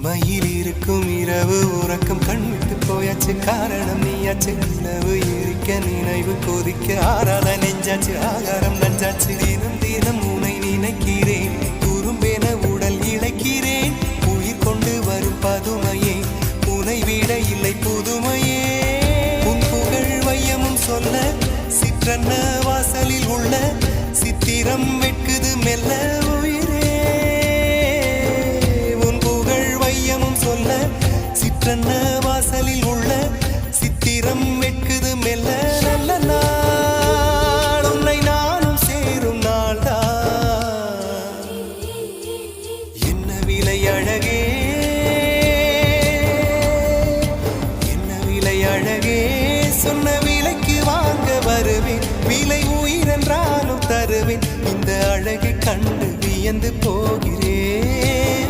இமையில் இருக்கும் இரவு உறக்கம் கண்விட்டு போயாச்சு காரணம் நீயாச்சு நிலவு எரிக்க நினைவு கொதிக்க ஆறாத நெஞ்சாச்சு ஆகாரம் நஞ்சாச்சு தினம் தினம் உனை நினைக்கிறேன் குறும்பென உடல் இழைக்கிறேன் உயிர் கொண்டு வரும் பதுமையே உனை விட இல்லை புதுமையே உன் புகழ் வையமும் சொல்ல சிற்றன்ன வாசலில் உள்ள சித்திரம் வெட்குது மெல்ல உயிரே உன் புகழ் வையமும் சொல்ல சிற்றன்ன வாசலில் உள்ள சித்திரம் வெட்குது மெல்ல நல்ல நாள் உன்னை நானும் சேரும் நாள்தான் என்ன விலை அழகே என்ன விலை அழகே சொன்ன விலைக்கு வாங்க வருவேன் விலை உயிரென்றாலும் தருவேன் இந்த அழகை கண்டு வியந்து போகிறேன்